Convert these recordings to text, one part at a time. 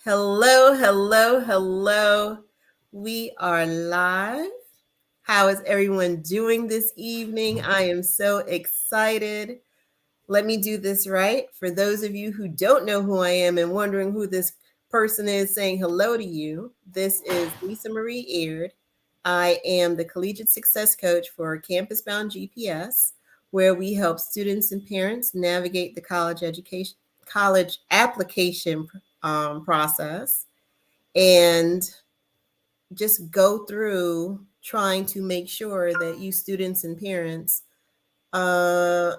Hello, hello, hello. We are live. How is everyone doing this evening? I am so excited. Let me do this right. For those of you who don't know who I am and wondering who this person is saying hello to you, this is Lisa Marie Aird. I am the Collegiate Success Coach for Campus Bound GPS, where we help students and parents navigate the college application process and just go through trying to make sure that you students and parents uh,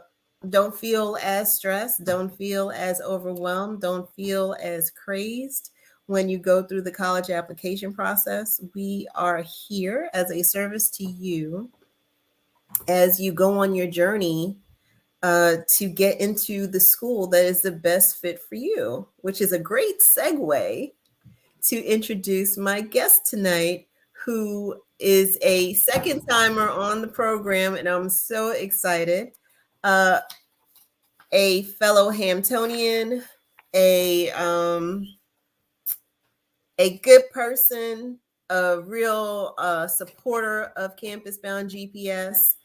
don't feel as stressed, don't feel as overwhelmed, don't feel as crazed when you go through the college application process. We are here as a service to you as you go on your journey to get into the school that is the best fit for you, which is a great segue to introduce my guest tonight, who is a second timer on the program, and I'm so excited. Uh, a fellow Hamptonian, a um, a good person, a real supporter of Campus Bound GPS.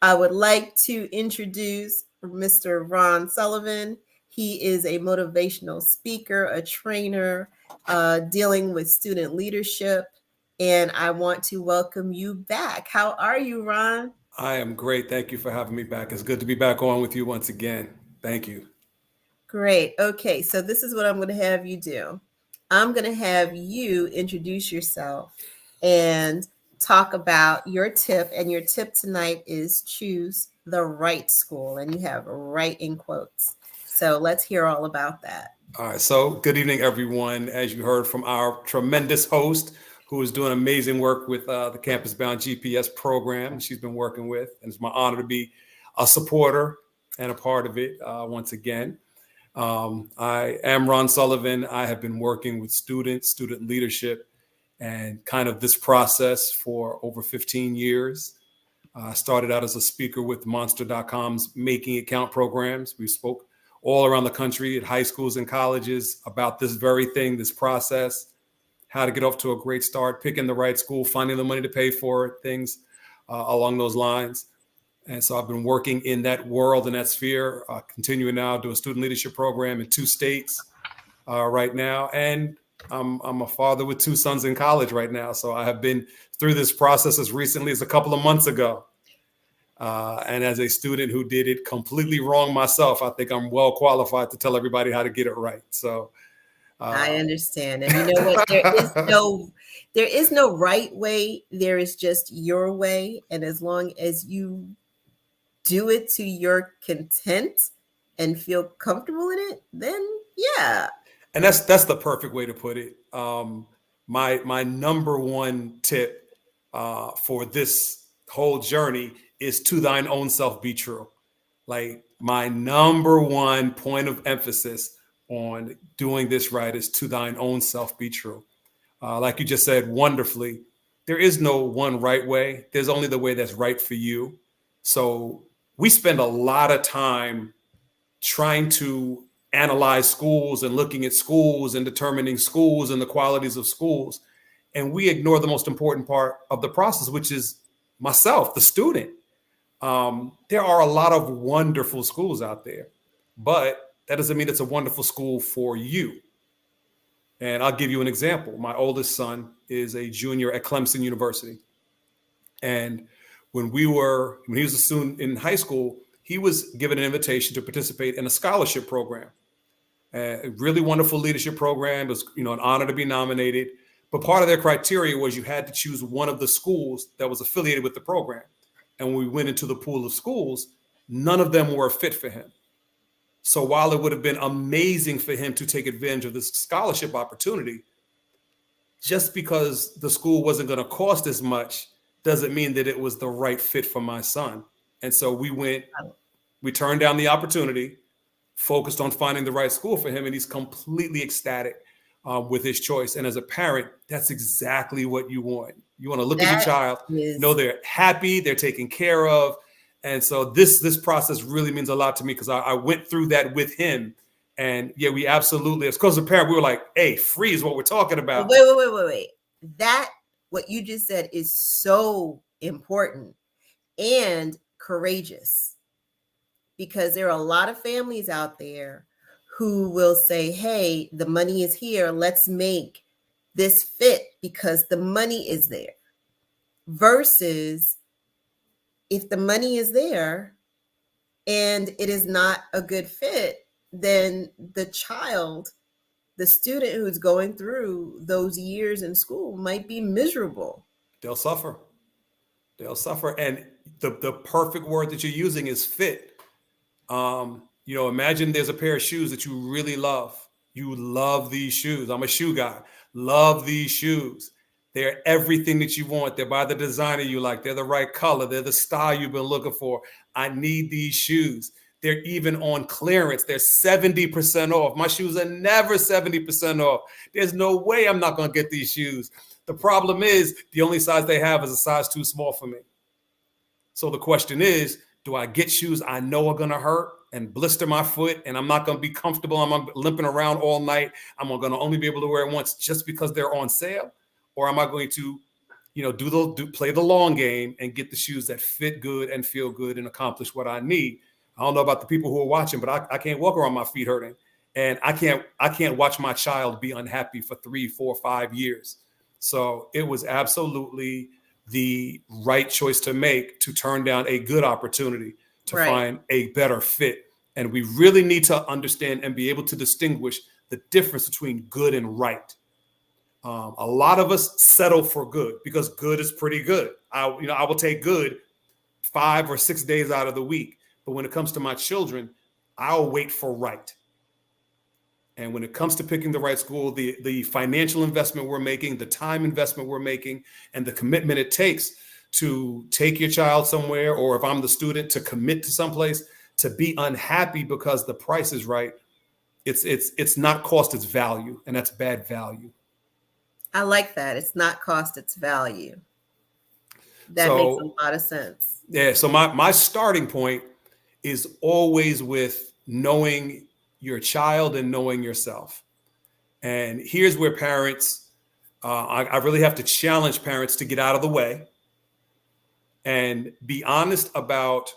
I would like to introduce Mr. Ron Sullivan. He is a motivational speaker, a trainer, dealing with student leadership. And I want to welcome you back. How are you, Ron? I am great. Thank you for having me back. It's good to be back on with you once again. Thank you. Great. Okay, so this is what I'm going to have you do. I'm going to have you introduce yourself and talk about your tip. And your tip tonight is choose the right school. And you have right in quotes. So let's hear all about that. All right. So, good evening, everyone. As you heard from our tremendous host, who is doing amazing work with the Campus Bound GPS program she's been working with. And it's my honor to be a supporter and a part of it once again. I am Ron Sullivan. I have been working with students, student leadership, and kind of this process for over 15 years. I started out as a speaker with Monster.com's Making It Count programs. We spoke all around the country at high schools and colleges about this very thing, this process, how to get off to a great start, picking the right school, finding the money to pay for it, things along those lines. And so I've been working in that world, in that sphere, continuing now to do a student leadership program in 2 states right now. And I'm a father with 2 sons in college right now. So I have been through this process as recently as a couple of months ago. And as a student who did it completely wrong myself, I think I'm well qualified to tell everybody how to get it right. So I understand. And you know what? There is no right way. There is just your way. And as long as you do it to your content and feel comfortable in it, then yeah. And that's the perfect way to put it. My number one tip for this whole journey is to thine own self be true. Like my number one point of emphasis on doing this right is to thine own self be true. Like you just said wonderfully, there is no one right way. There's only the way that's right for you. So we spend a lot of time trying to analyze schools and looking at schools and determining schools and the qualities of schools. And we ignore the most important part of the process, which is myself, the student. There are a lot of wonderful schools out there, but that doesn't mean it's a wonderful school for you. And I'll give you an example. My oldest son is a junior at Clemson University. And when he was a student in high school, he was given an invitation to participate in a scholarship program, a really wonderful leadership program. It was, an honor to be nominated. But part of their criteria was you had to choose one of the schools that was affiliated with the program. And when we went into the pool of schools, none of them were a fit for him. So while it would have been amazing for him to take advantage of this scholarship opportunity, just because the school wasn't going to cost as much doesn't mean that it was the right fit for my son. And so we turned down the opportunity, focused on finding the right school for him, and he's completely ecstatic with his choice. And as a parent, that's exactly what you want. You want to look at your child, know they're happy, they're taken care of. And so this process really means a lot to me because I went through that with him And yeah, we absolutely, as close as a parent, we were like, hey, free is what we're talking But about. wait. That, what you just said, is so important and courageous, because there are a lot of families out there who will say, hey, the money is here, let's make this fit because the money is there. Versus, if the money is there and it is not a good fit, then the child, the student who's going through those years in school, might be miserable. They'll suffer. They'll suffer. And the perfect word that you're using is fit. Imagine there's a pair of shoes that you really love. You love these shoes. I'm a shoe guy. Love these shoes. They're everything that you want. They're by the designer you like. They're the right color. They're the style you've been looking for. I need these shoes. They're even on clearance. They're 70% off. My shoes are never 70% off. There's no way I'm not going to get these shoes. The problem is the only size they have is a size too small for me. So the question is, do I get shoes I know are going to hurt and blister my foot, and I'm not going to be comfortable? I'm limping around all night. I'm going to only be able to wear it once just because they're on sale? Or am I going to, play the long game and get the shoes that fit good and feel good and accomplish what I need? I don't know about the people who are watching, but I can't walk around my feet hurting, and I can't watch my child be unhappy for 3, 4, 5 years. So it was absolutely the right choice to make, to turn down a good opportunity to find a better fit. And we really need to understand and be able to distinguish the difference between good and right. A lot of us settle for good because good is pretty good. I will take good 5 or 6 days out of the week. But when it comes to my children, I'll wait for right. And when it comes to picking the right school, the financial investment we're making, the time investment we're making, and the commitment it takes to take your child somewhere, or if I'm the student, to commit to someplace, to be unhappy because the price is right, it's not cost, it's value, and that's bad value. I like that. It's not cost, it's value. That makes a lot of sense. Yeah. So my starting point is always with knowing your child and knowing yourself. And here's where parents, I really have to challenge parents to get out of the way and be honest about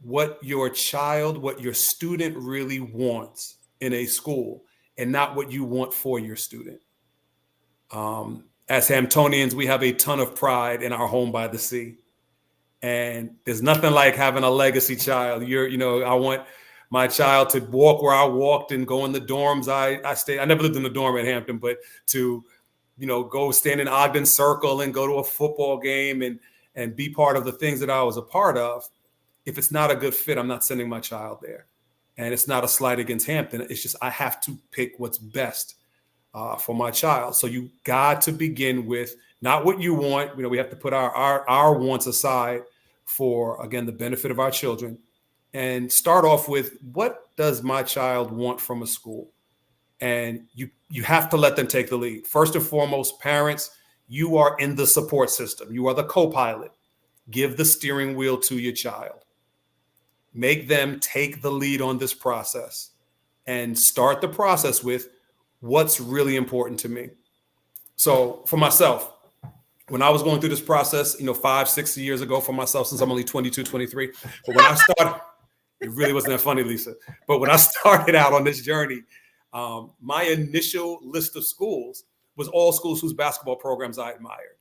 what your child, what your student really wants in a school, and not what you want for your student. As Hamptonians, we have a ton of pride in our home by the sea. And there's nothing like having a legacy child. I want my child to walk where I walked and go in the dorms I stayed. I never lived in a dorm at Hampton, but to, go stand in Ogden Circle and go to a football game and be part of the things that I was a part of. If it's not a good fit, I'm not sending my child there. And it's not a slight against Hampton. It's just I have to pick what's best for my child. So you got to begin with not what you want. We have to put our wants aside for, again, the benefit of our children, and start off with, what does my child want from a school? And you have to let them take the lead. First and foremost, parents, you are in the support system. You are the co-pilot. Give the steering wheel to your child. Make them take the lead on this process, and start the process with what's really important to me. So for myself, when I was going through this process, 5, 6 years ago for myself, since I'm only 22, 23, but when I started, it really wasn't that funny, Lisa. But when I started out on this journey, my initial list of schools was all schools whose basketball programs I admired.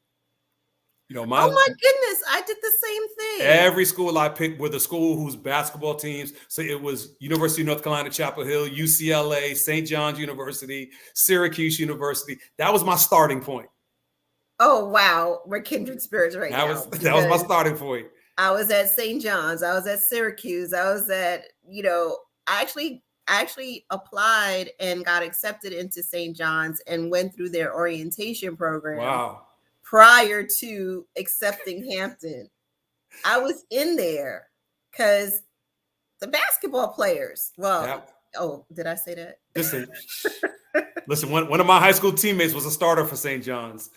Oh my goodness, I did the same thing. Every school I picked were the school whose basketball teams. So it was University of North Carolina, Chapel Hill, UCLA, St. John's University, Syracuse University. That was my starting point. Oh, wow. We're kindred spirits right now. That was my starting point. I was at St. John's. I was at Syracuse. I was at, I actually applied and got accepted into St. John's and went through their orientation program. Wow. Prior to accepting Hampton. I was in there because the basketball players. Well, did I say that? Listen. One of my high school teammates was a starter for St. John's.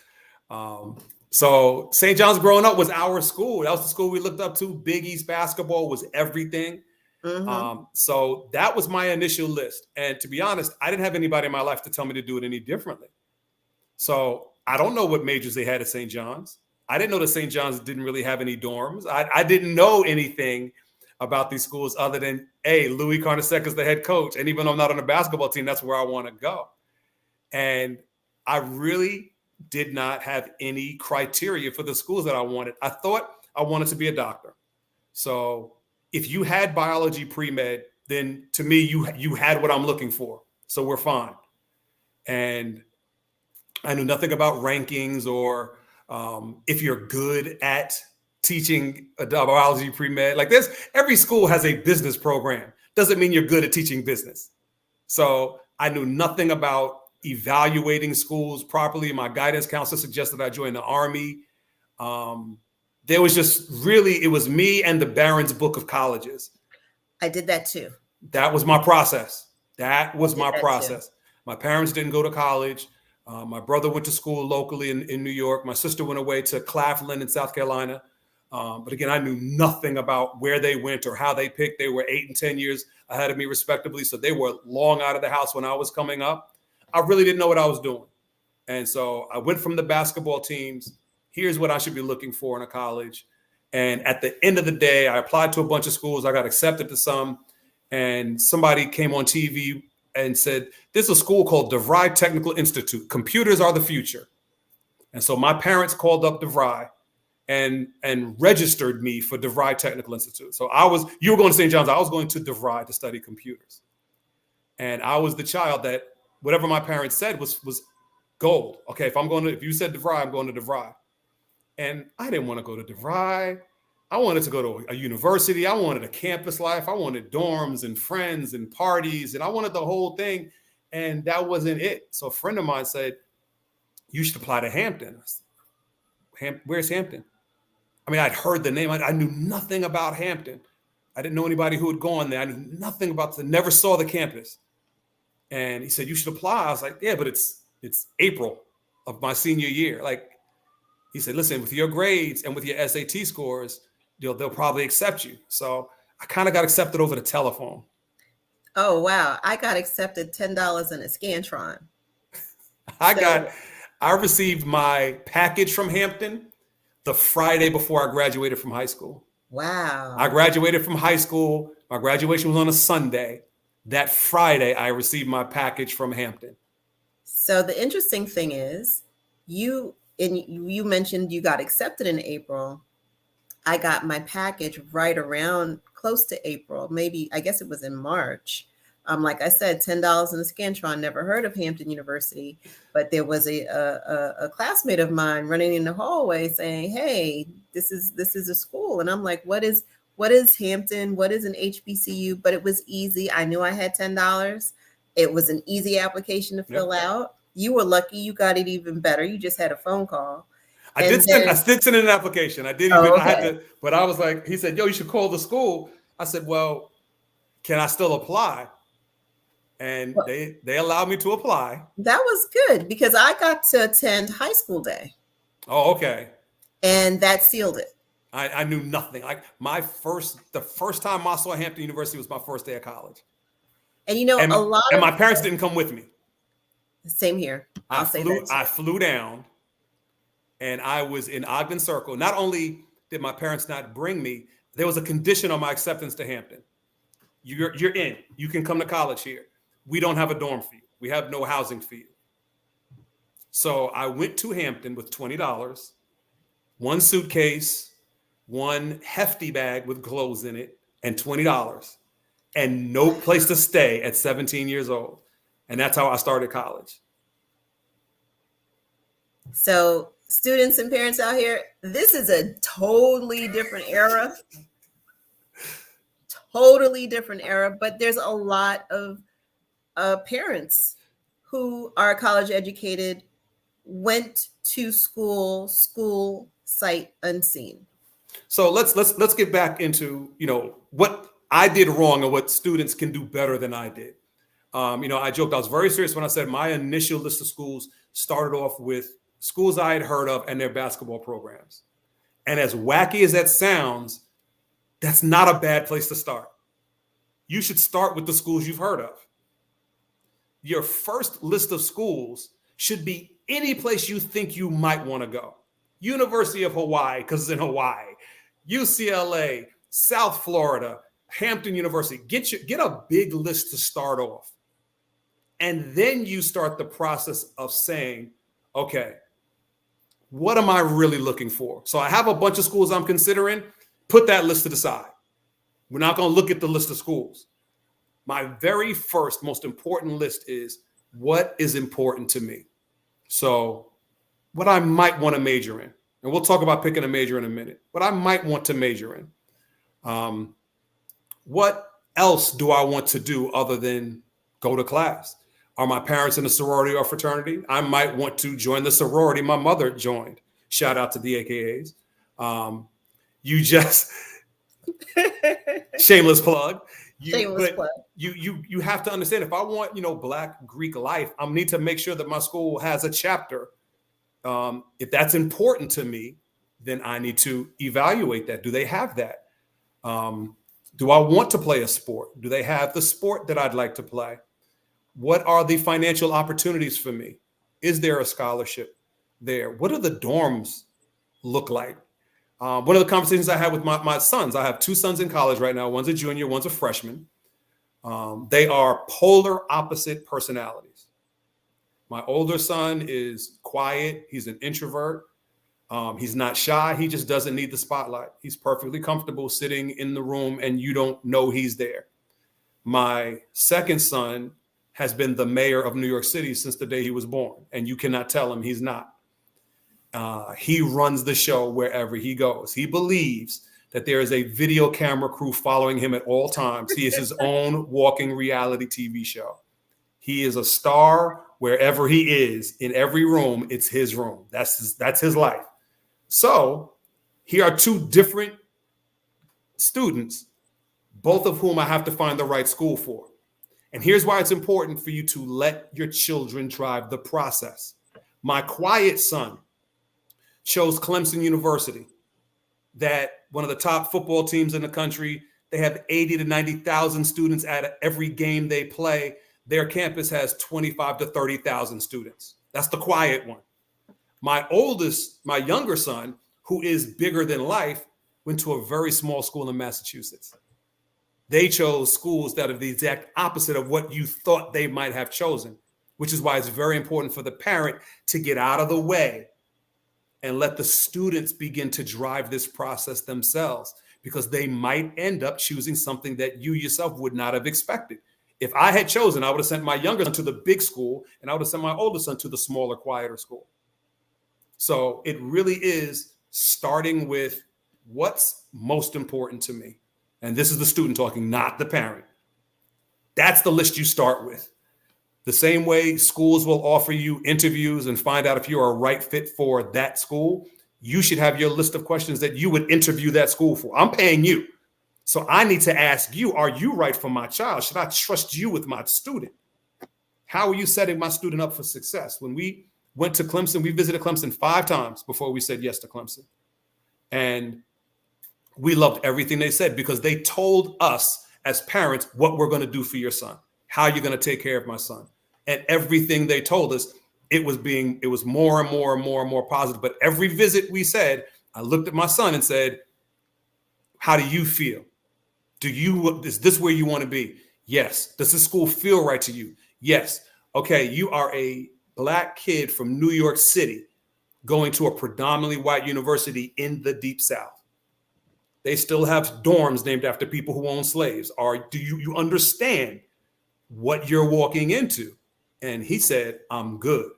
So St. John's growing up was our school. That was the school we looked up to. Big East basketball was everything. Mm-hmm. So that was my initial list. And to be honest, I didn't have anybody in my life to tell me to do it any differently. So I don't know what majors they had at St. John's. I didn't know that St. John's didn't really have any dorms. I didn't know anything about these schools other than, hey, Louis Carnesecca is the head coach. And even though I'm not on the basketball team, that's where I want to go. And I really did not have any criteria for the schools that I wanted. I thought I wanted to be a doctor. So if you had biology pre-med, then to me, you had what I'm looking for. So we're fine. And I knew nothing about rankings or if you're good at teaching a biology pre-med. Like every school has a business program. Doesn't mean you're good at teaching business. So I knew nothing about evaluating schools properly. My guidance counselor suggested I join the Army. There was just really, it was me and the Barron's Book of Colleges. I did that too. That was my process. My parents didn't go to college. My brother went to school locally in New York. My sister went away to Claflin in South Carolina. But again, I knew nothing about where they went or how they picked. They were 8 and 10 years ahead of me, respectively. So they were long out of the house when I was coming up. I really didn't know what I was doing. And so I went from the basketball teams. Here's what I should be looking for in a college. And at the end of the day, I applied to a bunch of schools. I got accepted to some. And somebody came on TV and said, there's a school called DeVry Technical Institute. Computers are the future. And so my parents called up DeVry and registered me for DeVry Technical Institute. So you were going to St. John's. I was going to DeVry to study computers. And I was the child that whatever my parents said was gold. Okay, if you said DeVry, I'm going to DeVry. And I didn't want to go to DeVry. I wanted to go to a university. I wanted a campus life. I wanted dorms and friends and parties. And I wanted the whole thing. And that wasn't it. So a friend of mine said, you should apply to Hampton. Where's Hampton? I mean, I'd heard the name. I knew nothing about Hampton. I didn't know anybody who had gone there. I knew nothing about never saw the campus. And he said, you should apply. I was like, yeah, but it's April of my senior year. Like, he said, listen, with your grades and with your SAT scores, they'll probably accept you. So I kind of got accepted over the telephone. Oh, wow. I got accepted $10 in a Scantron. I received my package from Hampton the Friday before I graduated from high school. Wow. I graduated from high school. My graduation was on a Sunday. That Friday, I received my package from Hampton. So the interesting thing is, you mentioned you got accepted in April. I got my package right around close to April. Maybe, I guess it was in March. Like I said, $10 in a Scantron. Never heard of Hampton University, but there was a classmate of mine running in the hallway saying, "Hey, this is a school," and I'm like, "What is Hampton? What is an HBCU?" But it was easy. I knew I had $10. It was an easy application to fill out. You were lucky. You got it even better. You just had a phone call. I did send in an application. I didn't even, I had to, but I was like, he said, yo, you should call the school. I said, well, can I still apply? And they allowed me to apply. That was good because I got to attend high school day. Oh, okay. And that sealed it. I knew nothing. Like the first time I saw Hampton University was my first day of college. And and my parents didn't come with me. Same here. I flew down and I was in Ogden Circle. Not only did my parents not bring me, there was a condition on my acceptance to Hampton. You're in. You can come to college here. We don't have a dorm for you. We have no housing for you. So I went to Hampton with $20, one suitcase, one hefty bag with clothes in it, and $20, and no place to stay at 17 years old. And that's how I started college. So students and parents out here, this is a totally different era. Totally different era, but there's a lot of parents who are college educated, went to school sight unseen. So let's get back into, what I did wrong and what students can do better than I did. I joked, I was very serious when I said my initial list of schools started off with schools I had heard of and their basketball programs. And as wacky as that sounds, that's not a bad place to start. you should start with the schools you've heard of. Your first list of schools should be any place you think you might want to go. University of Hawaii, because it's in Hawaii. UCLA, South Florida, Hampton University. Get a big list to start off. And then you start the process of saying, okay, what am I really looking for? So I have a bunch of schools I'm considering. Put that list to the side. We're not going to look at the list of schools. My very first, most important list is what is important to me. So what I might want to major in, and we'll talk about picking a major in a minute, what I might want to major in. What else do I want to do other than go to class? Are my parents in a sorority or fraternity? I might want to join the sorority my mother joined. Shout out to the AKAs. You just shameless plug. You have to understand, if I want, Black Greek life, I need to make sure that my school has a chapter. If that's important to me, then I need to evaluate that. Do they have that? Do I want to play a sport? Do they have the sport that I'd like to play? What are the financial opportunities for me? Is there a scholarship there? What do the dorms look like? One of the conversations I had with my sons, I have two sons in college right now. One's a junior, one's a freshman. They are polar opposite personalities. My older son is quiet. He's an introvert. He's not shy. He just doesn't need the spotlight. He's perfectly comfortable sitting in the room and you don't know he's there. My second son has been the mayor of New York City since the day he was born, and you cannot tell him he's not. He runs the show wherever he goes. He believes that there is a video camera crew following him at all times. He is his own walking reality TV show. He is a star wherever he is. In every room, it's his room. That's his life. So here are two different students, both of whom I have to find the right school for. And here's why it's important for you to let your children drive the process. My quiet son chose Clemson University, that one of the top football teams in the country. They have 80 to 90,000 students at every game they play. Their campus has 25 to 30,000 students. That's the quiet one. My younger son, who is bigger than life, went to a very small school in Massachusetts. They chose schools that are the exact opposite of what you thought they might have chosen, which is why it's very important for the parent to get out of the way and let the students begin to drive this process themselves, because they might end up choosing something that you yourself would not have expected. If I had chosen, I would have sent my younger son to the big school and I would have sent my older son to the smaller, quieter school. So it really is starting with what's most important to me. And this is the student talking, not the parent. That's the list you start with. The same way schools will offer you interviews and find out if you're a right fit for that school, you should have your list of questions that you would interview that school for. I'm paying you. So I need to ask you, are you right for my child? Should I trust you with my student? How are you setting my student up for success? When we went to Clemson, we visited Clemson 5 times before we said yes to Clemson. And we loved everything they said, because they told us as parents what we're going to do for your son, how you're going to take care of my son. And everything they told us, it was more and more and more and more positive. But every visit we said, I looked at my son and said, how do you feel? Is this where you want to be? Yes. Does this school feel right to you? Yes. Okay, you are a Black kid from New York City going to a predominantly white university in the Deep South. They still have dorms named after people who own slaves. Do you understand what you're walking into? And he said, I'm good.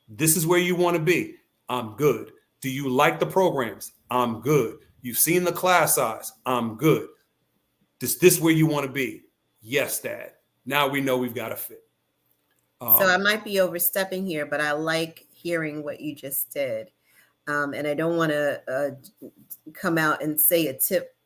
This is where you want to be. I'm good. Do you like the programs? I'm good. You've seen the class size? I'm good. Is this where you want to be? Yes, Dad. Now we know we've got a fit. So I might be overstepping here, but I like hearing what you just did. And I don't want to come out and say a tip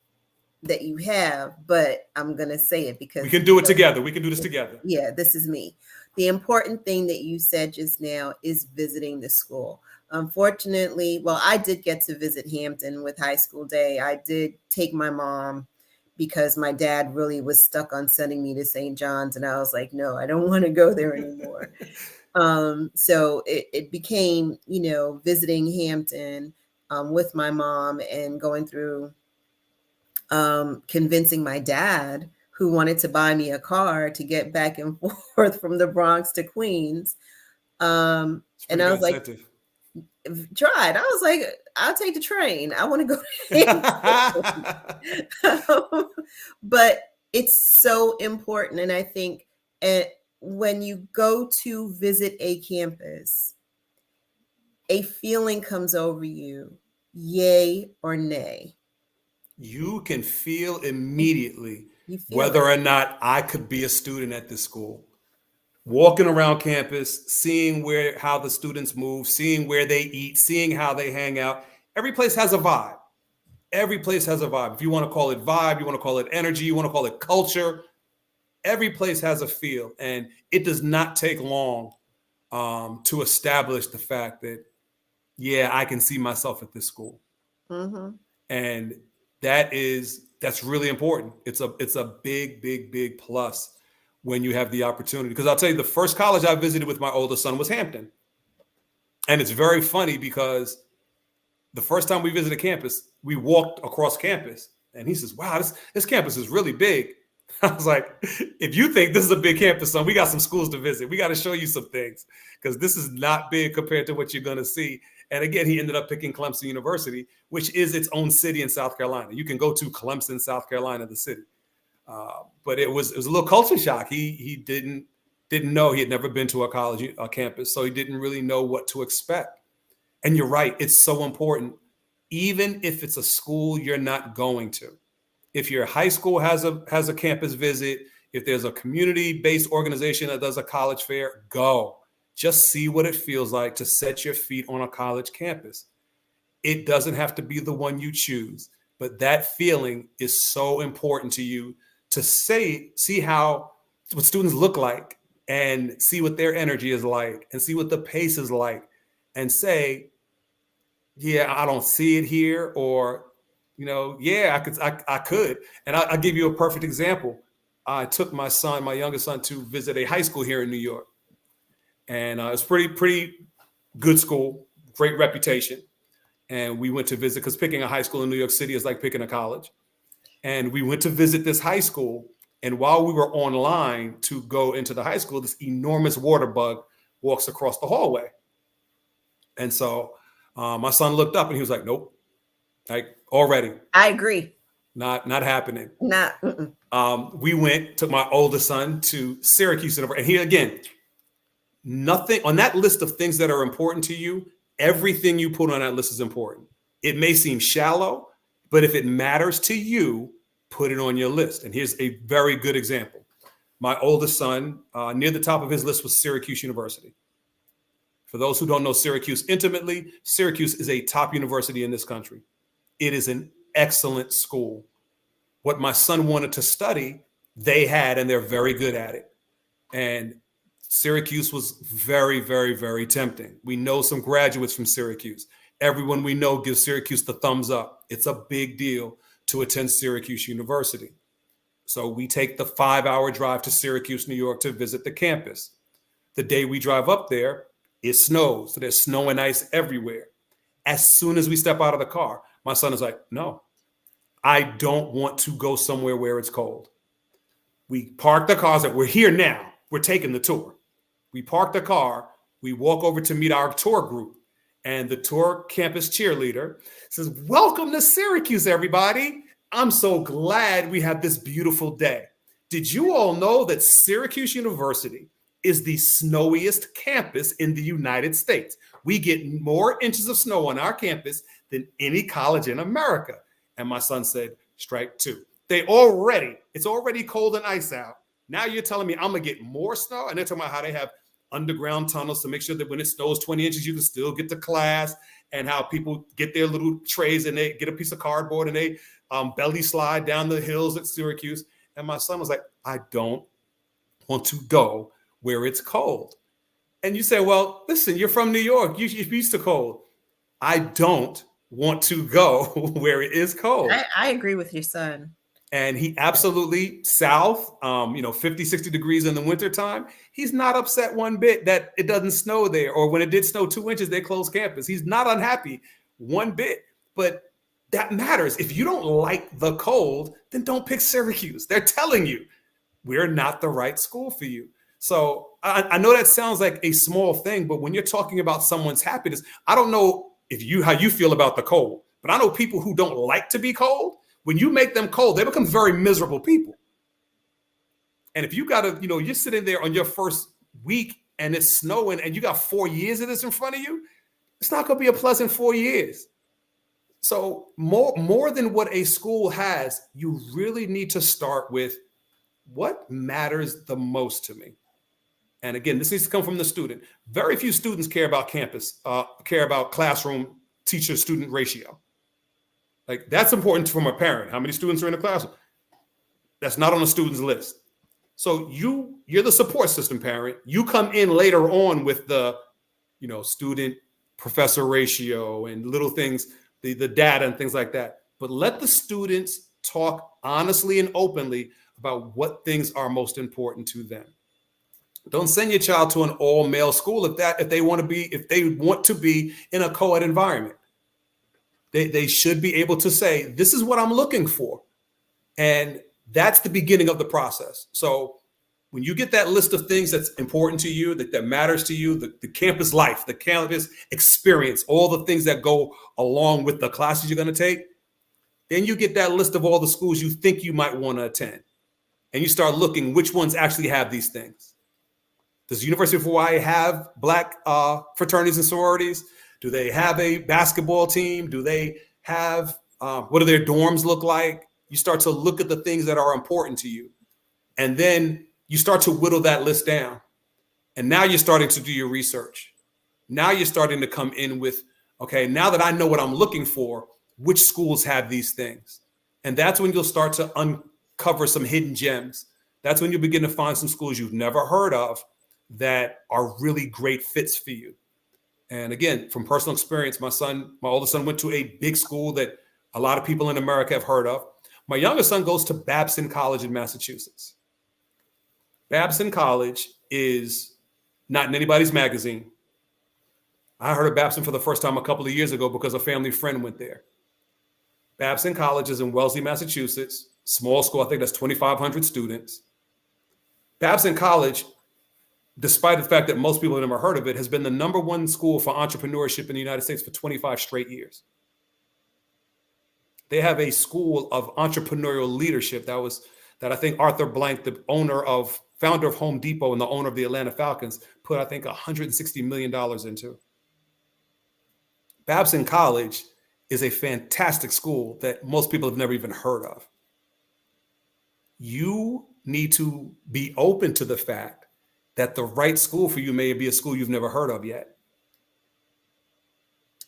that you have, but I'm going to say it because we can do it together. We can do this together. Yeah, this is me. The important thing that you said just now is visiting the school. Unfortunately, well, I did get to visit Hampton with High School Day. I did take my mom because my dad really was stuck on sending me to St. John's, and I was like, no, I don't want to go there anymore. So it became, visiting Hampton with my mom and going through convincing my dad, who wanted to buy me a car to get back and forth from the Bronx to Queens. It's And pretty I good was like, incentive. tried. I was like, I'll take the train. I want to go to Hampton. But it's so important. And I think when you go to visit a campus, a feeling comes over you, yay or nay. You can feel immediately You feel whether it. or not I could be a student at this school. Walking around campus, seeing how the students move, seeing where they eat, seeing how they hang out. Every place has a vibe. Every place has a vibe. If you want to call it vibe, you want to call it energy, you want to call it culture, every place has a feel. And it does not take long to establish the fact that, yeah, I can see myself at this school. Mm-hmm. And that's really important. It's a big, big, big plus when you have the opportunity. Because I'll tell you, the first college I visited with my oldest son was Hampton. And it's very funny because the first time we visited campus, we walked across campus. And he says, wow, this campus is really big. I was like, if you think this is a big campus, son, we got some schools to visit. We got to show you some things because this is not big compared to what you're going to see. And again, he ended up picking Clemson University, which is its own city in South Carolina. You can go to Clemson, South Carolina, the city. But it was a little culture shock. He didn't know. He had never been to a college campus, so he didn't really know what to expect. And you're right. It's so important, even if it's a school you're not going to. If your high school has a campus visit, if there's a community-based organization that does a college fair, go. Just see what it feels like to set your feet on a college campus. It doesn't have to be the one you choose, but that feeling is so important to you to see what students look like and see what their energy is like and see what the pace is like and say, yeah, I don't see it here, or, yeah, I could. And I'll give you a perfect example. I took my youngest son, to visit a high school here in New York. And it's pretty good school, great reputation. And we went to visit because picking a high school in New York City is like picking a college. And we went to visit this high school. And while we were online to go into the high school, this enormous water bug walks across the hallway. And so my son looked up and he was like, nope, like already. I agree. Not happening. Not. We took my oldest son to Syracuse University. And here again, nothing on that list of things that are important to you, everything you put on that list is important. It may seem shallow, but if it matters to you, put it on your list. And here's a very good example. My oldest son, near the top of his list was Syracuse University. For those who don't know Syracuse intimately, Syracuse is a top university in this country. It is an excellent school. What my son wanted to study, they had, and they're very good at it. And Syracuse was very, very, very tempting. We know some graduates from Syracuse. Everyone we know gives Syracuse the thumbs up. It's a big deal to attend Syracuse University. So we take the 5-hour drive to Syracuse, New York to visit the campus. The day we drive up there, it snows. So there's snow and ice everywhere. As soon as we step out of the car, my son is like, no, I don't want to go somewhere where it's cold. We park the cars. We're here now. We're taking the tour. We park the car. We walk over to meet our tour group. And the tour campus cheerleader says, welcome to Syracuse, everybody. I'm so glad we have this beautiful day. Did you all know that Syracuse University is the snowiest campus in the United States? We get more inches of snow on our campus than any college in America. And my son said, strike two. It's already cold and ice out. Now you're telling me I'm going to get more snow? And they're talking about how they have underground tunnels to make sure that when it snows 20 inches, you can still get to class, and how people get their little trays and they get a piece of cardboard and they belly slide down the hills at Syracuse. And my son was like, I don't want to go where it's cold. And you say, well, listen, you're from New York. You're used to cold. I don't want to go where it is cold. I agree with your son. and he absolutely south, 50, 60 degrees in the wintertime. He's not upset one bit that it doesn't snow there, or when it did snow 2 inches, they closed campus. He's not unhappy one bit, but that matters. If you don't like the cold, then don't pick Syracuse. They're telling you we're not the right school for you. So I know that sounds like a small thing, but when you're talking about someone's happiness, I don't know how you feel about the cold, but I know people who don't like to be cold. When you make them cold, they become very miserable people. And if you got to, you're sitting there on your first week and it's snowing and you got 4 years of this in front of you, it's not going to be a pleasant 4 years. So more than what a school has, you really need to start with what matters the most to me. And again, this needs to come from the student. Very few students care about campus, care about classroom teacher-student ratio. Like, that's important from a parent. How many students are in the classroom? That's not on the student's list. So you're the support system parent. You come in later on with the, student professor ratio and little things, the data and things like that. But let the students talk honestly and openly about what things are most important to them. Don't send your child to an all-male school if they want to be in a co-ed environment. They should be able to say, this is what I'm looking for. And that's the beginning of the process. So when you get that list of things that's important to you, that matters to you, the campus life, the campus experience, all the things that go along with the classes you're going to take, then you get that list of all the schools you think you might want to attend. And you start looking which ones actually have these things. Does the University of Hawaii have Black fraternities and sororities? Do they have a basketball team? Do they have, what do their dorms look like? You start to look at the things that are important to you. And then you start to whittle that list down. And now you're starting to do your research. Now you're starting to come in with, okay, now that I know what I'm looking for, which schools have these things? And that's when you'll start to uncover some hidden gems. That's when you begin to find some schools you've never heard of that are really great fits for you. And again, from personal experience, my oldest son went to a big school that a lot of people in America have heard of. My youngest son goes to Babson College in Massachusetts. Babson College is not in anybody's magazine. I heard of Babson for the first time a couple of years ago because a family friend went there. Babson College is in Wellesley, Massachusetts. Small school, I think that's 2,500 students. Babson College, despite the fact that most people have never heard of it, has been the #1 school for entrepreneurship in the United States for 25 straight years. They have a school of entrepreneurial leadership that I think Arthur Blank, the founder of Home Depot and the owner of the Atlanta Falcons, put, I think, $160 million into. Babson College is a fantastic school that most people have never even heard of. You need to be open to the fact that the right school for you may be a school you've never heard of yet.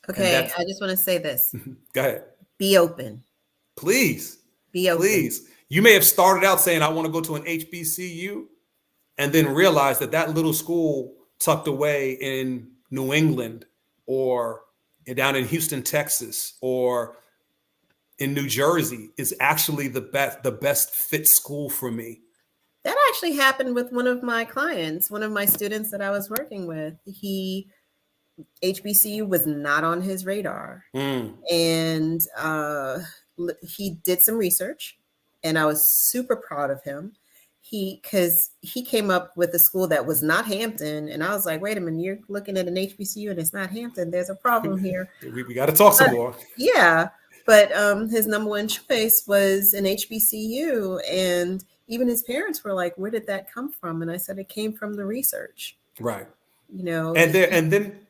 Okay, I just want to say this. Go ahead. Be open. Please. Be open. Please. You may have started out saying, I want to go to an HBCU, and then realize that little school tucked away in New England or down in Houston, Texas, or in New Jersey is actually the best fit school for me. That actually happened with one of my clients, one of my students that I was working with. HBCU was not on his radar. And he did some research, and I was super proud of him. Because he came up with a school that was not Hampton, and I was like, wait a minute, you're looking at an HBCU and it's not Hampton. There's a problem here. we got to talk some more. Yeah, but his #1 choice was an HBCU, and even his parents were like, where did that come from? And I said, it came from the research. Right. And then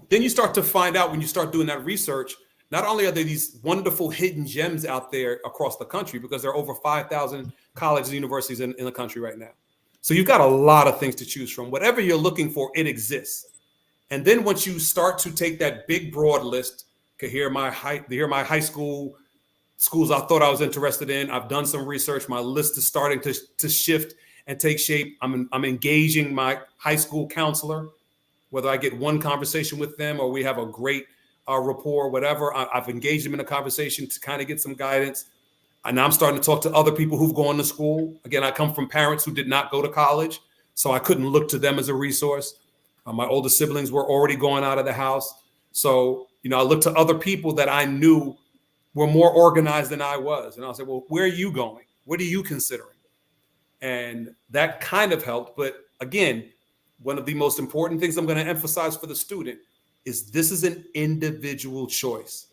you start to find out, when you start doing that research, not only are there these wonderful hidden gems out there across the country, because there are over 5,000 colleges and universities in the country right now. So you've got a lot of things to choose from. Whatever you're looking for, it exists. And then once you start to take that big, broad list, okay, here are my high school schools I thought I was interested in. I've done some research. My list is starting to shift and take shape. I'm engaging my high school counselor, whether I get one conversation with them or we have a great rapport, whatever. I've engaged them in a conversation to kind of get some guidance. And I'm starting to talk to other people who've gone to school. Again, I come from parents who did not go to college, so I couldn't look to them as a resource. My older siblings were already going out of the house. So, I looked to other people that I knew were more organized than I was. And I said, well, where are you going? What are you considering? And that kind of helped. But again, one of the most important things I'm going to emphasize for the student is this is an individual choice.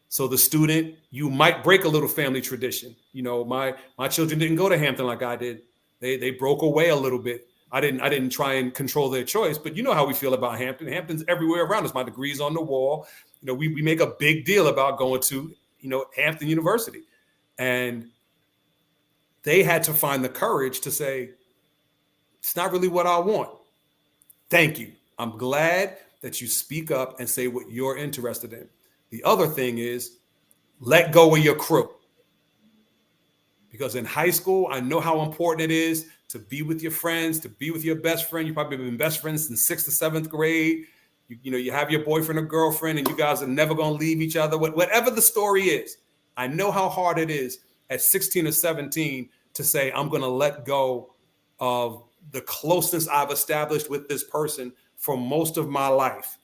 So the student, you might break a little family tradition. My children didn't go to Hampton like I did. They broke away a little bit. I didn't try and control their choice, but you know how we feel about Hampton. Hampton's everywhere around us. My degree's on the wall. We make a big deal about going to, Hampton University. And they had to find the courage to say, it's not really what I want. Thank you. I'm glad that you speak up and say what you're interested in. The other thing is let go of your crew. Because in high school, I know how important it is to be with your friends, to be with your best friend. You've probably been best friends since 6th or 7th grade. You have your boyfriend or girlfriend and you guys are never going to leave each other. Whatever the story is, I know how hard it is at 16 or 17 to say, I'm going to let go of the closeness I've established with this person for most of my life.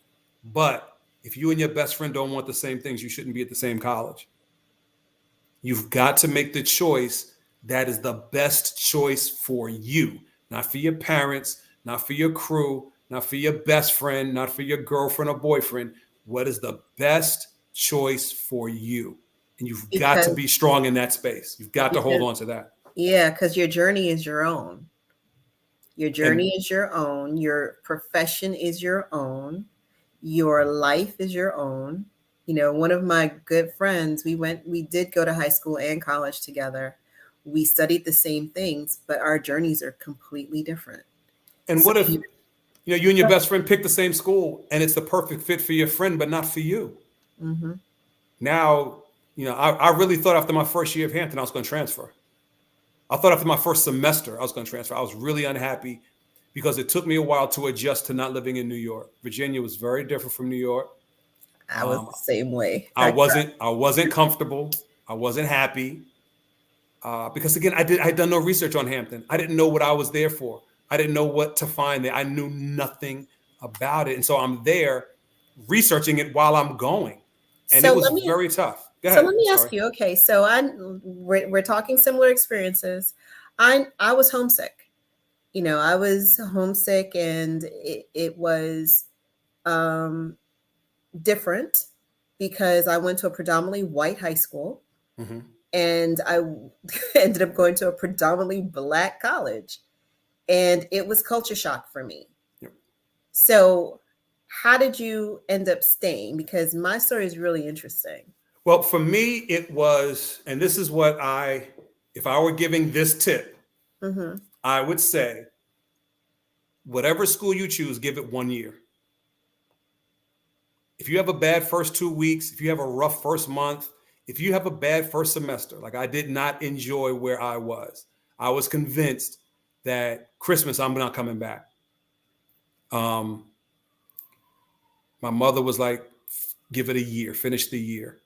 But if you and your best friend don't want the same things, you shouldn't be at the same college. You've got to make the choice that is the best choice for you, not for your parents, not for your crew, not for your best friend, not for your girlfriend or boyfriend. What is the best choice for you? And you've got to be strong in that space. You've got to hold on to that. Yeah, because your journey is your own. Your journey is your own. Your profession is your own. Your life is your own. One of my good friends, we did go to high school and college together. We studied the same things, but our journeys are completely different. And So what if, you and your best friend pick the same school and it's the perfect fit for your friend, but not for you? Mm-hmm. Now, I really thought after my first year of Hampton, I was going to transfer. I thought after my first semester, I was going to transfer. I was really unhappy because it took me a while to adjust to not living in New York. Virginia was very different from New York. I was the same way. I wasn't comfortable. I wasn't happy because again, I had done no research on Hampton. I didn't know what I was there for. I didn't know what to find there. I knew nothing about it, and so I'm there researching it while I'm going, and it was very tough. Go ahead. So let me ask you. Okay, so we're talking similar experiences. I was homesick. I was homesick, and it was different because I went to a predominantly white high school, mm-hmm. and I ended up going to a predominantly Black college, and it was culture shock for me. Yep. So how did you end up staying? Because my story is really interesting. Well, for me, it was, and this is what if I were giving this tip, mm-hmm. I would say, whatever school you choose, give it 1 year. If you have a bad first 2 weeks, if you have a rough first month, if you have a bad first semester, like I did not enjoy where I was convinced that Christmas, I'm not coming back. My mother was like, give it a year, finish the year.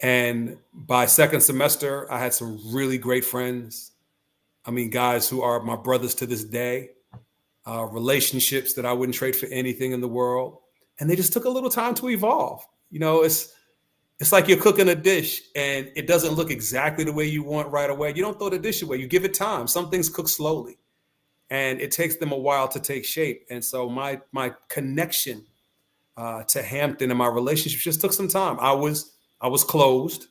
And by second semester, I had some really great friends. I mean, guys who are my brothers to this day, relationships that I wouldn't trade for anything in the world. And they just took a little time to evolve. It's like you're cooking a dish and it doesn't look exactly the way you want right away. You don't throw the dish away. You give it time. Some things cook slowly and it takes them a while to take shape. And so my connection to Hampton and my relationship just took some time. I was closed.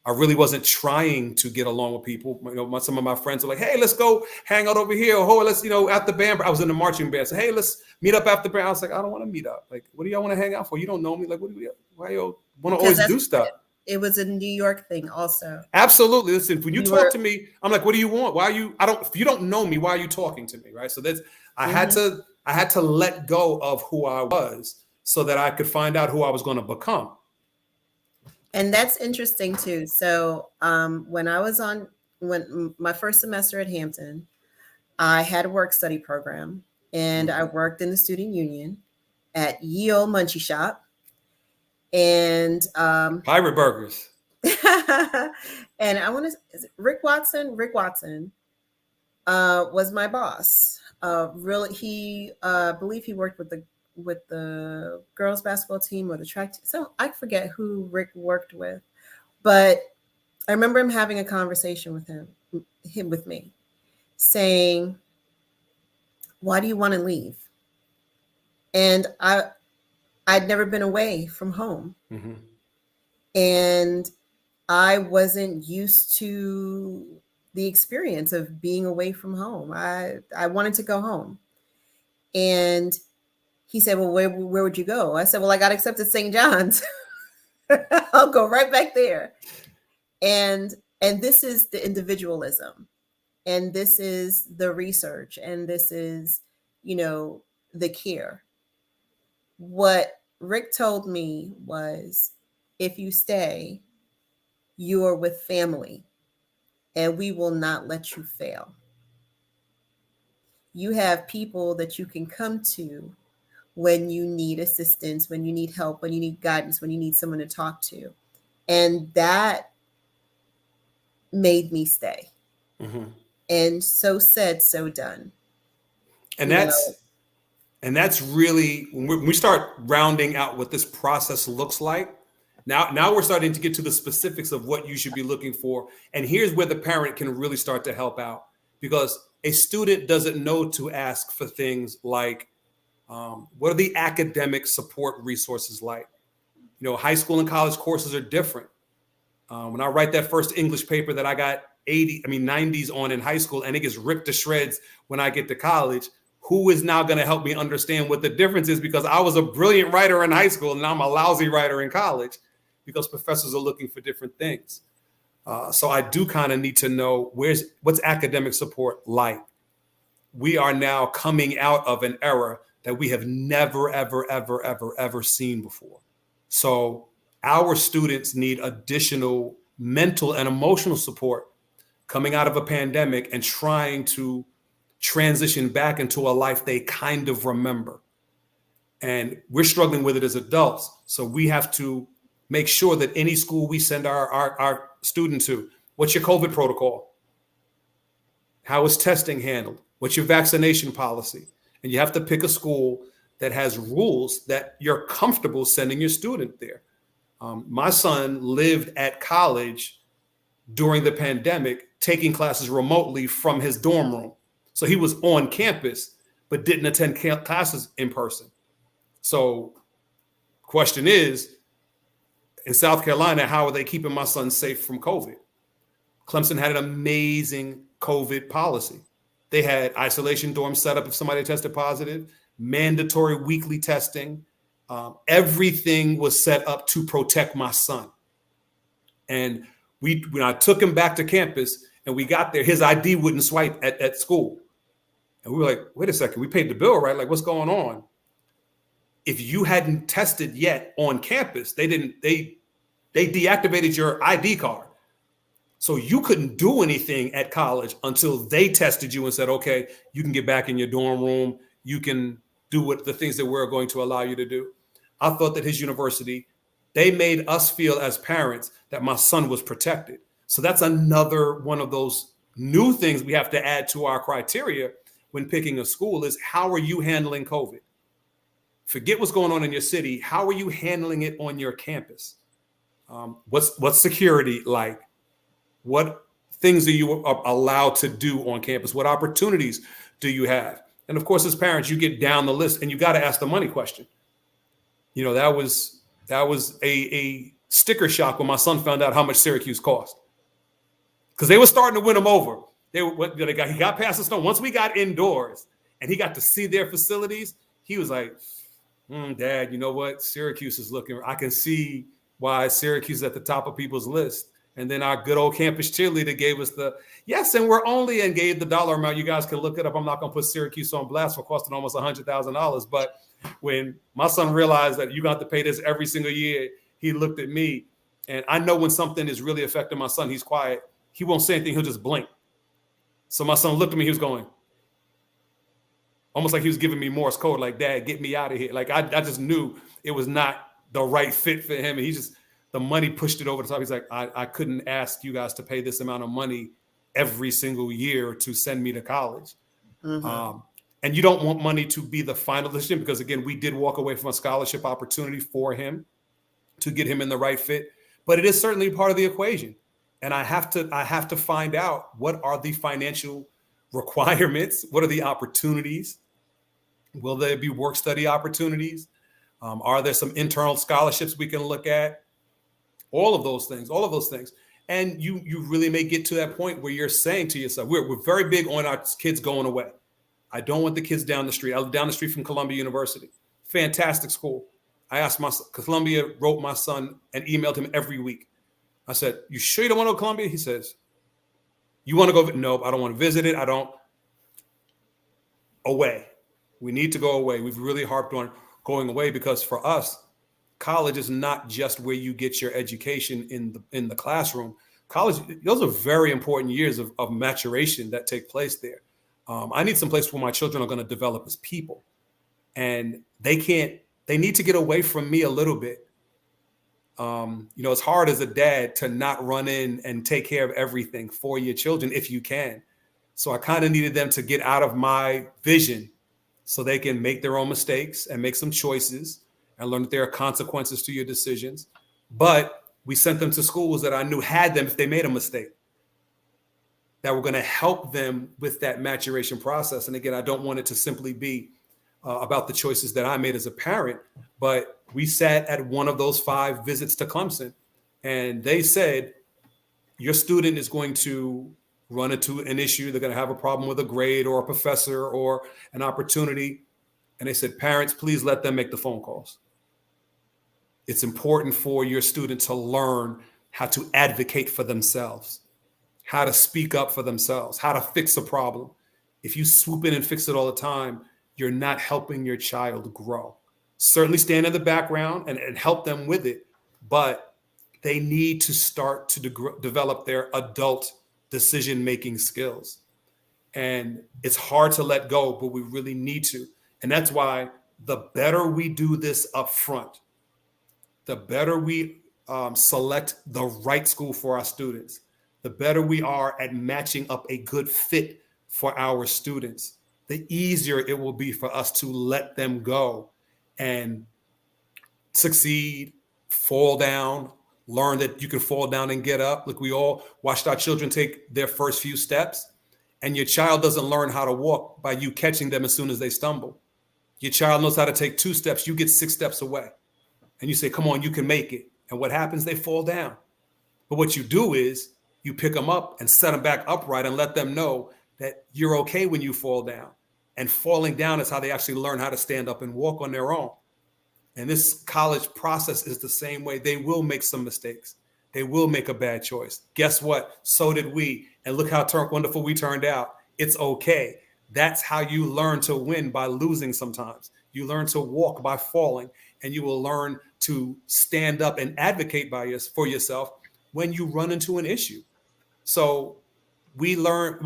I really wasn't trying to get along with people. Some of my friends were like, hey, let's go hang out over here. Or let's, at the band. I was in the marching band. So, hey, let's meet up after band. I was like, I don't want to meet up. Like, what do y'all want to hang out for? You don't know me. Like, why y'all want to always do stuff? It was a New York thing also. Absolutely. Listen, when you talk to me, I'm like, what do you want? If you don't know me, why are you talking to me? Right. So I had to let go of who I was so that I could find out who I was going to become. And that's interesting too. So when my first semester at Hampton, I had a work-study program, and I worked in the student union at Ye Olde Munchie Shop, and Pirate Burgers. And I want to, is it Rick Watson? Rick Watson was my boss. Really, he I believe he worked with the girls basketball team or the track team. So I forget who Rick worked with, but I remember him having a conversation with him with me, saying, "Why do you want to leave?" And I'd never been away from home, Mm-hmm. and I wasn't used to the experience of being away from home. I wanted to go home, and he said, "Well, where would you go?" I said, "Well, I got accepted St. John's. I'll go right back there." And this is the individualism, and this is the research, and this is, you know, the care. What Rick told me was, if you stay, you are with family, and we will not let you fail. You have people that you can come to when you need assistance, when you need help, when you need guidance, when you need someone to talk to. And that made me stay. Mm-hmm. And so said, so done. And You know, that's really when we start rounding out what this process looks like. Now we're starting to get to the specifics of what you should be looking for, and here's where the parent can really start to help out, because a student doesn't know to ask for things like, what are the academic support resources like? You know, high school and college courses are different. When I write that first English paper that I got 90s on in high school, and it gets ripped to shreds when I get to college, who is now going to help me understand what the difference is? Because I was a brilliant writer in high school, and now I'm a lousy writer in college, because professors are looking for different things. So I do kind of need to know what's academic support like. We are now coming out of an era that we have never, ever, ever, ever, ever seen before. So our students need additional mental and emotional support coming out of a pandemic and trying to transition back into a life they kind of remember. And we're struggling with it as adults. So we have to make sure that any school we send our student to, what's your COVID protocol? How is testing handled? What's your vaccination policy? And you have to pick a school that has rules that you're comfortable sending your student there. My son lived at college during the pandemic, taking classes remotely from his dorm room. So he was on campus, but didn't attend classes in person. So question is, in South Carolina, how are they keeping my son safe from COVID? Clemson had an amazing COVID policy. They had isolation dorms set up if somebody tested positive, mandatory weekly testing. Everything was set up to protect my son. And when I took him back to campus and we got there, his ID wouldn't swipe at school. And we were like, wait a second, we paid the bill, right? Like, what's going on? If you hadn't tested yet on campus, they deactivated your ID card. So you couldn't do anything at college until they tested you and said, okay, you can get back in your dorm room. You can do what the things that we're going to allow you to do. I thought that his university, they made us feel as parents that my son was protected. So that's another one of those new things we have to add to our criteria when picking a school is, how are you handling COVID? Forget what's going on in your city. How are you handling it on your campus? What's security like? What things are you allowed to do on campus? What opportunities do you have? And of course, as parents, you get down the list and you got to ask the money question. You know, that was a sticker shock when my son found out how much Syracuse cost, because they were starting to win him over. He got past the storm. Once we got indoors and he got to see their facilities, he was like, Dad, you know what? Syracuse is looking. I can see why Syracuse is at the top of people's list. And then our good old campus cheerleader gave us yes, and we're only, and gave the dollar amount. You guys can look it up. I'm not going to put Syracuse on blast for costing almost $100,000. But when my son realized that you got to pay this every single year, he looked at me. And I know when something is really affecting my son, he's quiet. He won't say anything. He'll just blink. So my son looked at me. He was going, almost like he was giving me Morse code, like, Dad, get me out of here. Like I just knew it was not the right fit for him. And he just the money pushed it over the top. He's like, I couldn't ask you guys to pay this amount of money every single year to send me to college. And you don't want money to be the final decision, because again, we did walk away from a scholarship opportunity for him to get him in the right fit, but it is certainly part of the equation. And I have to find out, what are the financial requirements? What are the opportunities? Will there be work study opportunities? Are there some internal scholarships we can look at? All of those things. And you really may get to that point where you're saying to yourself, we're very big on our kids going away. I don't want the kids down the street. I live down the street from Columbia University. Fantastic school. I asked Columbia wrote my son and emailed him every week. I said, you sure you don't want to go to Columbia? He says, you want to go? Nope, I don't want to visit it. I don't. Away. We need to go away. We've really harped on going away, because for us, college is not just where you get your education in the classroom. College, those are very important years of maturation that take place there. I need some place where my children are going to develop as people, and they need to get away from me a little bit. It's hard as a dad to not run in and take care of everything for your children if you can. So I kind of needed them to get out of my vision so they can make their own mistakes and make some choices and learn that there are consequences to your decisions. But we sent them to schools that I knew had them if they made a mistake, that were going to help them with that maturation process. And again, I don't want it to simply be about the choices that I made as a parent, but we sat at one of those 5 visits to Clemson, and they said, your student is going to run into an issue. They're going to have a problem with a grade or a professor or an opportunity. And they said, parents, please let them make the phone calls. It's important for your student to learn how to advocate for themselves, how to speak up for themselves, how to fix a problem. If you swoop in and fix it all the time, you're not helping your child grow. Certainly stand in the background and help them with it, but they need to start to develop their adult decision-making skills. And it's hard to let go, but we really need to. And that's why the better we do this up front, the better we select the right school for our students, the better we are at matching up a good fit for our students, the easier it will be for us to let them go and succeed, fall down, learn that you can fall down and get up. Look, we all watched our children take their first few steps, and your child doesn't learn how to walk by you catching them as soon as they stumble. Your child knows how to take 2 steps. You get 6 steps away, and you say, come on, you can make it. And what happens? They fall down. But what you do is you pick them up and set them back upright and let them know that you're okay when you fall down. And falling down is how they actually learn how to stand up and walk on their own. And this college process is the same way. They will make some mistakes. They will make a bad choice. Guess what? So did we. And look how wonderful we turned out. It's okay. That's how you learn to win, by losing sometimes. You learn to walk by falling, and you will learn to stand up and advocate for yourself when you run into an issue. So we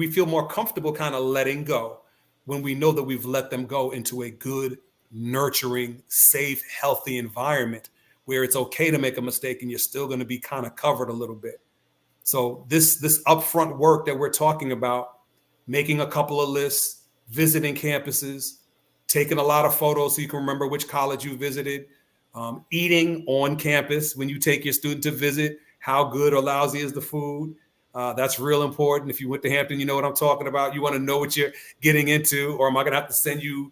feel more comfortable kind of letting go when we know that we've let them go into a good, nurturing, safe, healthy environment where it's okay to make a mistake and you're still going to be kind of covered a little bit. So this upfront work that we're talking about, making a couple of lists, visiting campuses, taking a lot of photos so you can remember which college you visited, eating on campus when you take your student to visit, how good or lousy is the food. That's real important. If you went to Hampton, you know what I'm talking about. You want to know what you're getting into, or am I going to have to send you,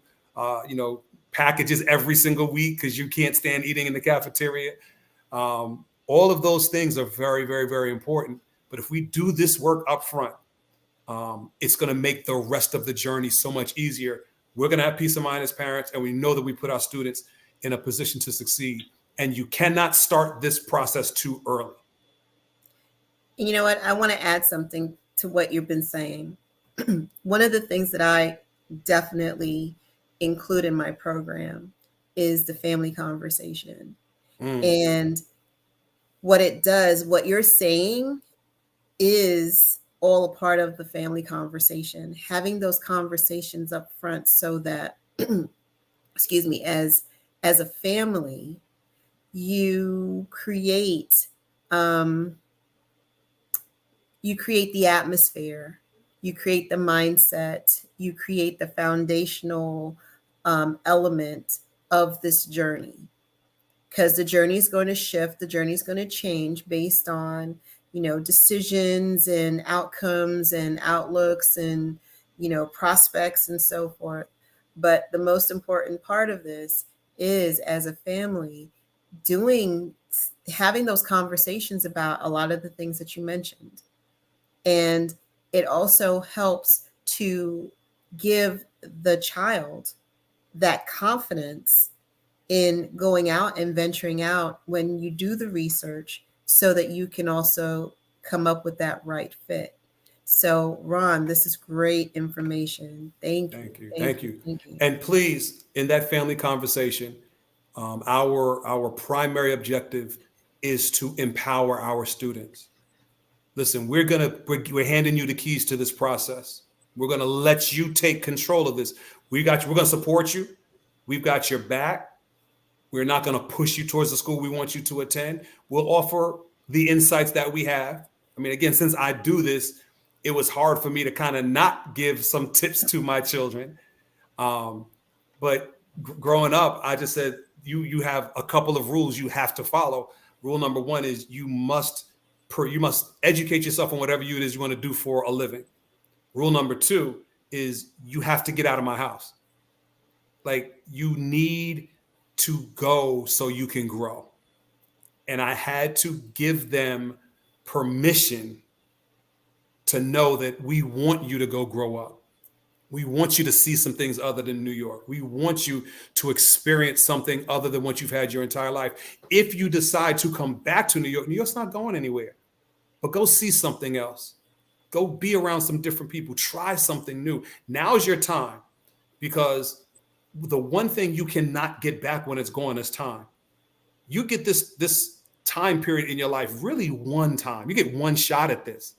packages every single week because you can't stand eating in the cafeteria? All of those things are very, very, very important. But if we do this work up front, it's going to make the rest of the journey so much easier. We're going to have peace of mind as parents, and we know that we put our students in a position to succeed. And you cannot start this process too early. You know what? I want to add something to what you've been saying. One of the things that I definitely include in my program is the family conversation. And what it does, what you're saying is all a part of the family conversation, having those conversations up front so that, excuse me, as a family, you create um, you create the atmosphere, you create the mindset, you create the foundational element of this journey, because the journey is going to shift, the journey is going to change based on, decisions and outcomes and outlooks and, prospects and so forth. But the most important part of this is, as a family, doing having those conversations about a lot of the things that you mentioned. And it also helps to give the child that confidence in going out and venturing out when you do the research, so that you can also come up with that right fit. So, Ron, this is great information. Thank you. Thank you. Thank Thank you. you. Thank you. And please, in that family conversation, our primary objective is to empower our students. Listen, we're handing you the keys to this process. We're gonna let you take control of this. We're gonna support you. We've got your back. We're not gonna push you towards the school we want you to attend. We'll offer the insights that we have. I mean, again, since I do this, it was hard for me to kind of not give some tips to my children. But growing up, I just said you have a couple of rules you have to follow. Rule number one is you must educate yourself on whatever it is you want to do for a living. Rule number two is you have to get out of my house. Like, you need to go so you can grow. And I had to give them permission to know that we want you to go grow up. We want you to see some things other than New York. We want you to experience something other than what you've had your entire life. If you decide to come back to New York, New York's not going anywhere, but go see something else. Go be around some different people. Try something new. Now's your time, because the one thing you cannot get back when it's gone is time. You get this time period in your life really one time. You get one shot at this.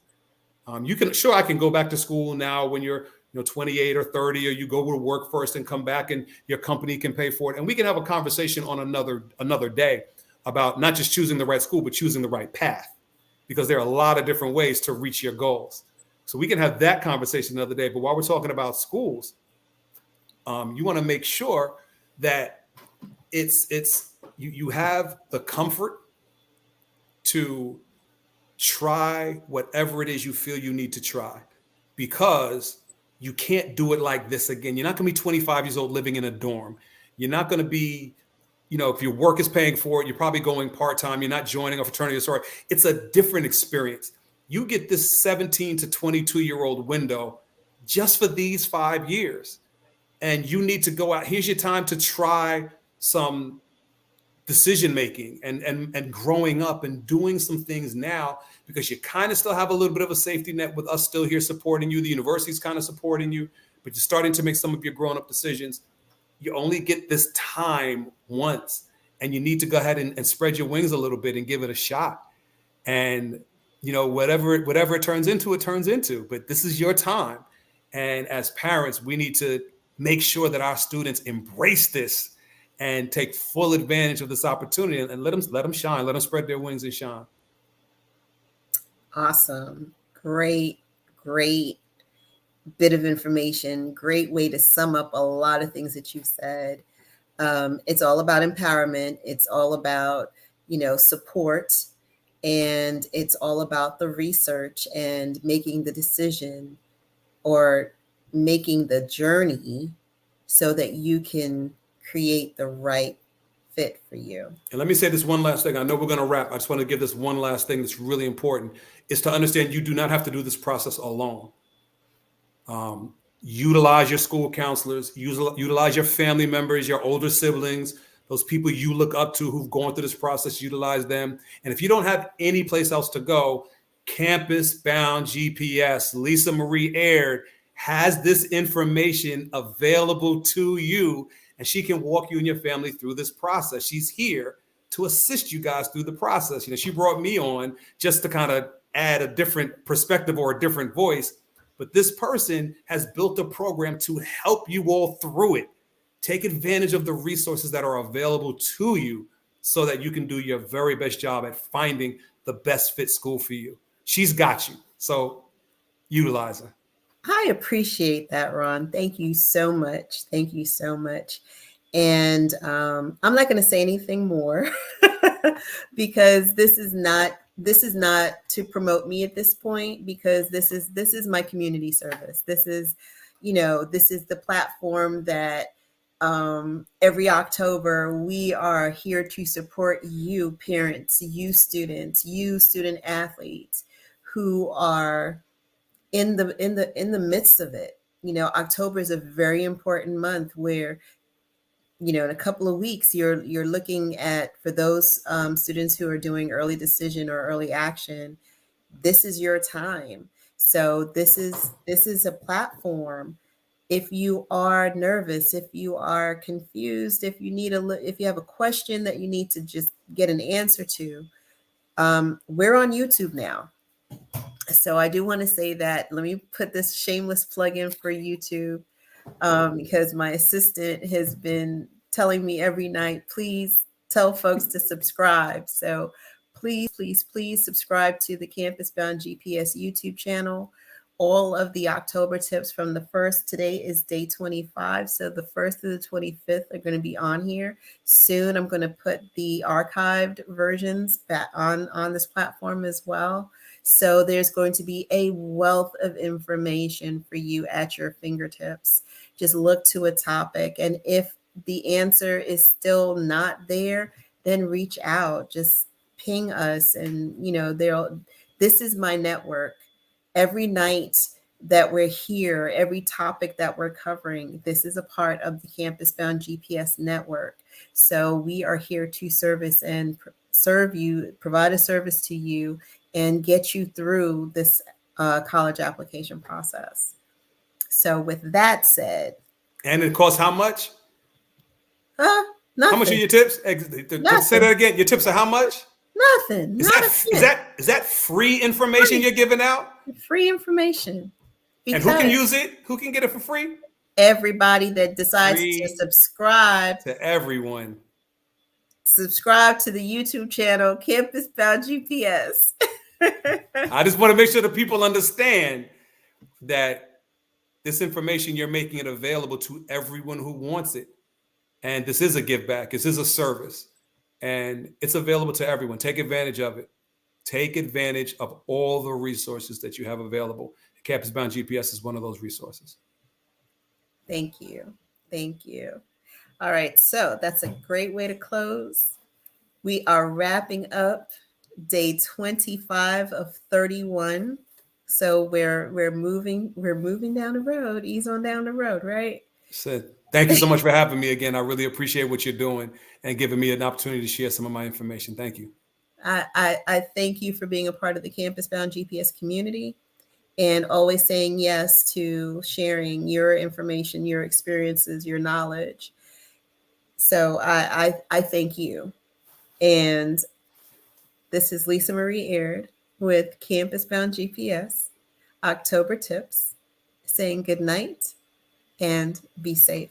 I can go back to school now when you're 28 or 30, or you go to work first and come back and your company can pay for it. And we can have a conversation on another day about not just choosing the right school, but choosing the right path, because there are a lot of different ways to reach your goals. So we can have that conversation another day. But while we're talking about schools, you want to make sure that you have the comfort to try whatever it is you feel you need to try, because you can't do it like this again. You're not going to be 25 years old living in a dorm. You're not going to be, if your work is paying for it, you're probably going part-time. You're not joining a fraternity or sorority. It's a different experience. You get this 17 to 22-year-old window just for these 5 years. And you need to go out. Here's your time to try some decision making and growing up and doing some things now, because you kind of still have a little bit of a safety net with us still here supporting you. The university's kind of supporting you, but you're starting to make some of your grown up decisions. You only get this time once, and you need to go ahead and spread your wings a little bit and give it a shot. And whatever it turns into, it turns into. But this is your time, and as parents, we need to make sure that our students embrace this and take full advantage of this opportunity, and let them shine, let them spread their wings and shine. Awesome. Great bit of information. Great way to sum up a lot of things that you've said. It's all about empowerment. It's all about, support, and it's all about the research and making the decision, or making the journey, so that you can create the right fit for you. And let me say this one last thing. I know we're going to wrap. I just want to give this one last thing that's really important, is to understand you do not have to do this process alone. Utilize your school counselors, utilize your family members, your older siblings, those people you look up to who've gone through this process, utilize them. And if you don't have any place else to go, Campus Bound GPS, Lisa Marie Aird, has this information available to you, and she can walk you and your family through this process. She's here to assist you guys through the process. She brought me on just to kind of add a different perspective or a different voice, but this person has built a program to help you all through it. Take advantage of the resources that are available to you so that you can do your very best job at finding the best fit school for you. She's got you. So utilize her. I appreciate that, Ron. Thank you so much. Thank you so much. And I'm not going to say anything more because this is not to promote me at this point, because this is my community service. This is the platform that every October we are here to support you parents, you students, you student athletes who are in the midst of it. October is a very important month where, in a couple of weeks, you're looking at, for those students who are doing early decision or early action, this is your time. So this is a platform. If you are nervous, if you are confused, if you have a question that you need to just get an answer to, we're on YouTube now. So I do want to say that. Let me put this shameless plug in for YouTube, because my assistant has been telling me every night, please tell folks to subscribe. So please, please, please subscribe to the Campus Bound GPS YouTube channel. All of the October tips from the 1st, today is day 25. So the 1st through the 25th are going to be on here. Soon I'm going to put the archived versions back on this platform as well. So there's going to be a wealth of information for you at your fingertips. Just look to a topic, and if the answer is still not there, then reach out. Just ping us, and this is my network. Every night that we're here, every topic that we're covering, this is a part of the Campus Bound GPS network. So we are here to service and serve you, provide a service to you, and get you through this college application process. So with that said, And it costs how much? nothing. How much are your tips? Say that again. Your tips are how much? Nothing. Is Not that a is bit. that is that free information you're giving out? Free information. And who can Because use it? Who can get it for free? everybody that decides to Free subscribe to everyone. to the YouTube channel Campus Bound GPS. I just want to make sure that people understand that this information, you're making it available to everyone who wants it. And this is a give back. This is a service. And it's available to everyone. Take advantage of it. Take advantage of all the resources that you have available. Campus Bound GPS is one of those resources. Thank you. Thank you. All right. So that's a great way to close. We are wrapping up day 25 of 31. So we're moving down the road. Ease on down the road, right? Sid, thank you so much for having me again. I really appreciate what you're doing and giving me an opportunity to share some of my information. Thank you. I thank you for being a part of the Campus Bound GPS community and always saying yes to sharing your information, your experiences, your knowledge. So I thank you. And this is Lisa Marie Aird with Campus Bound GPS, October Tips, saying good night and be safe.